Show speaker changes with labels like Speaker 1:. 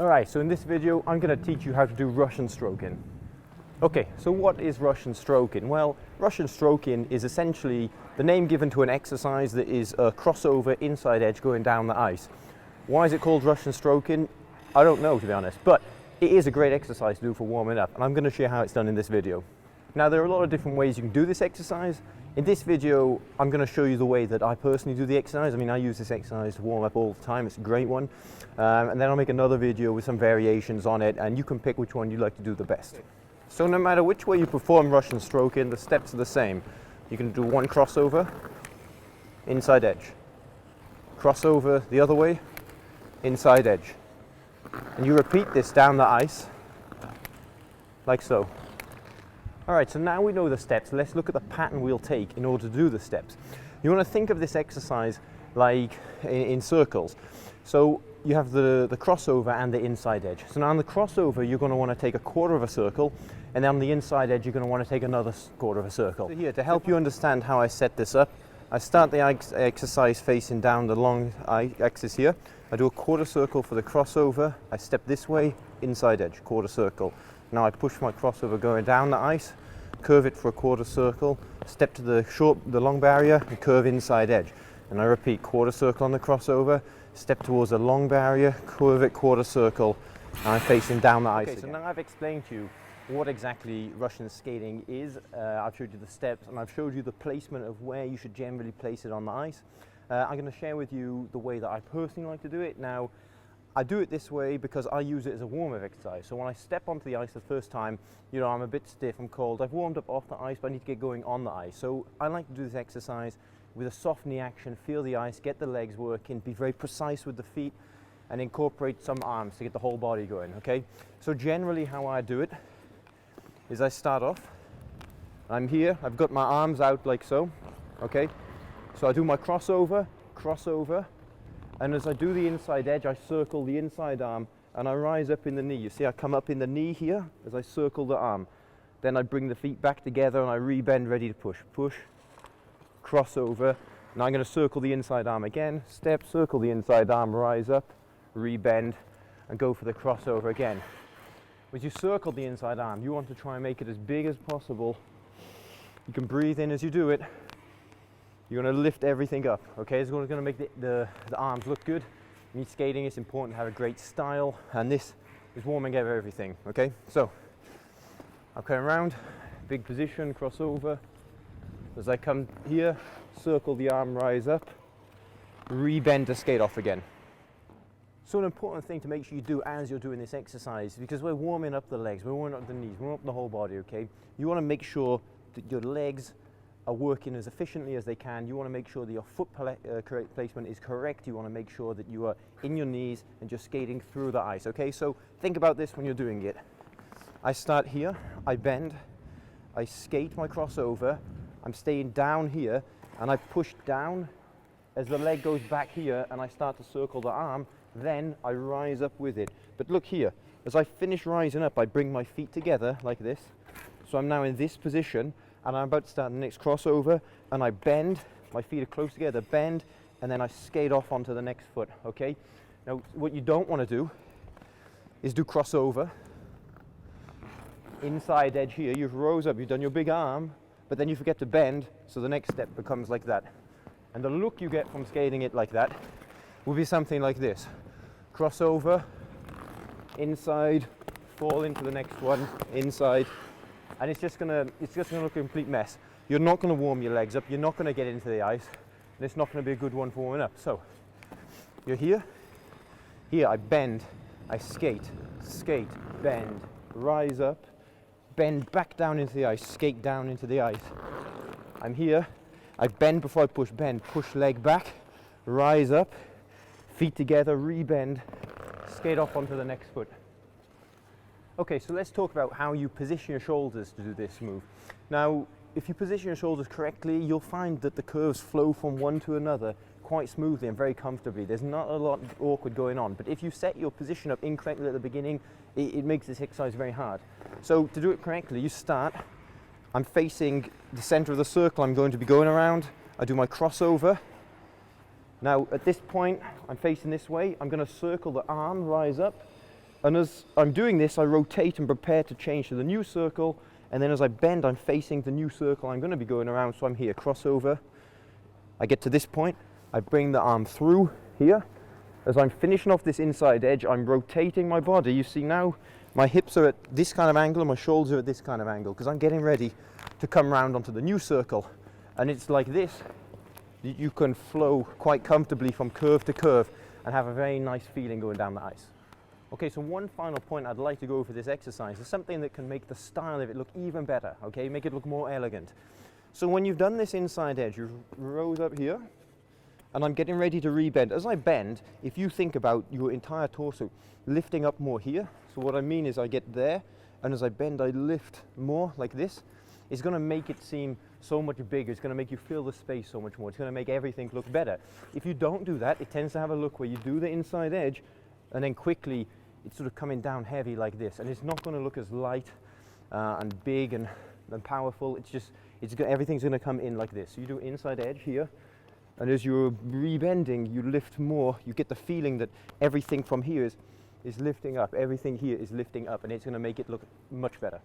Speaker 1: Alright, so in this video I'm going to teach you how to do Russian stroking. Okay, so what is Russian stroking? Well, Russian stroking is essentially the name given to an exercise that is a crossover inside edge going down the ice. Why is it called Russian stroking? I don't know, to be honest, but it is a great exercise to do for warming up, and I'm going to show you how it's done in this video. Now, there are a lot of different ways you can do this exercise. In this video, I'm going to show you the way that I personally do the exercise. I mean, I use this exercise to warm up all the time. It's a great one. And then I'll make another video with some variations on it, and you can pick which one you'd like to do the best. So no matter which way you perform Russian stroking, the steps are the same. You can do one crossover, inside edge. Crossover the other way, inside edge. And you repeat this down the ice, like so. Alright, so now we know the steps, let's look at the pattern we'll take in order to do the steps. You want to think of this exercise like in circles. So you have the crossover and the inside edge. So now on the crossover you're going to want to take a quarter of a circle, and then on the inside edge you're going to want to take another quarter of a circle. So here, to help you understand how I set this up, I start the exercise facing down the long axis here. I do a quarter circle for the crossover, I step this way, inside edge, quarter circle. Now I push my crossover going down the ice, curve it for a quarter circle, step to the long barrier and curve inside edge. And I repeat, quarter circle on the crossover, step towards the long barrier, curve it, quarter circle, and I'm facing down the ice. Okay, so now I've explained to you what exactly Russian skating is. I've showed you the steps and I've showed you the placement of where you should generally place it on the ice. I'm going to share with you the way that I personally like to do it. Now, I do it this way because I use it as a warm-up exercise. So when I step onto the ice the first time, you know, I'm a bit stiff, I'm cold. I've warmed up off the ice, but I need to get going on the ice. So I like to do this exercise with a soft knee action, feel the ice, get the legs working, be very precise with the feet, and incorporate some arms to get the whole body going, okay? So generally how I do it is I start off, I'm here, I've got my arms out like so, okay? So I do my crossover, and as I do the inside edge, I circle the inside arm and I rise up in the knee. You see, I come up in the knee here as I circle the arm. Then I bring the feet back together and I rebend, ready to push. Push, crossover. Now I'm going to circle the inside arm again. Step, circle the inside arm, rise up, rebend, and go for the crossover again. As you circle the inside arm, you want to try and make it as big as possible. You can breathe in as you do it. You're going to lift everything up, okay? It's going to make the arms look good. In skating, it's important to have a great style, and this is warming up everything, okay? So, I'll come around, big position, crossover. As I come here, circle the arm, rise up, rebend to skate off again. So an important thing to make sure you do as you're doing this exercise, because we're warming up the legs, we're warming up the knees, warming up the whole body, okay? You want to make sure that your legs are working as efficiently as they can. You want to make sure that your foot placement is correct. You want to make sure that you are in your knees and just skating through the ice, okay? So think about this when you're doing it. I start here, I bend, I skate my crossover, I'm staying down here, and I push down as the leg goes back here, and I start to circle the arm, then I rise up with it. But look here, as I finish rising up, I bring my feet together like this. So I'm now in this position, and I'm about to start the next crossover, and I bend, my feet are close together, bend, and then I skate off onto the next foot, okay? Now, what you don't want to do is do crossover, inside edge here, you've rose up, you've done your big arm, but then you forget to bend, so the next step becomes like that. And the look you get from skating it like that will be something like this. Crossover, inside, fall into the next one, inside, and it's just gonna look a complete mess. You're not gonna warm your legs up, you're not gonna get into the ice, and it's not gonna be a good one for warming up. So, you're here, I bend, I skate, bend, rise up, bend back down into the ice, skate down into the ice. I'm here, I bend before I push, bend, push leg back, rise up, feet together, rebend, skate off onto the next foot. Okay, so let's talk about how you position your shoulders to do this move. Now, if you position your shoulders correctly, you'll find that the curves flow from one to another quite smoothly and very comfortably. There's not a lot awkward going on, but if you set your position up incorrectly at the beginning, it makes this exercise very hard. So to do it correctly, you start, I'm facing the center of the circle I'm going to be going around, I do my crossover. Now at this point, I'm facing this way, I'm going to circle the arm, rise up, And as I'm doing this, I rotate and prepare to change to the new circle, and then as I bend, I'm facing the new circle I'm going to be going around, so I'm here, crossover. I get to this point, I bring the arm through here. As I'm finishing off this inside edge, I'm rotating my body. You see now my hips are at this kind of angle and my shoulders are at this kind of angle because I'm getting ready to come round onto the new circle. And it's like this, you can flow quite comfortably from curve to curve and have a very nice feeling going down the ice. Okay, so one final point I'd like to go over this exercise is something that can make the style of it look even better, okay, make it look more elegant. So when you've done this inside edge, you rose up here, and I'm getting ready to rebend. As I bend, if you think about your entire torso lifting up more here, so what I mean is I get there, and as I bend, I lift more like this. It's going to make it seem so much bigger. It's going to make you feel the space so much more. It's going to make everything look better. If you don't do that, it tends to have a look where you do the inside edge, and then quickly it's sort of coming down heavy like this, and it's not going to look as light and big and powerful. Everything's going to come in like this. So you do inside edge here, and as you're rebending, you lift more. You get the feeling that everything from here is lifting up. Everything here is lifting up, and it's going to make it look much better.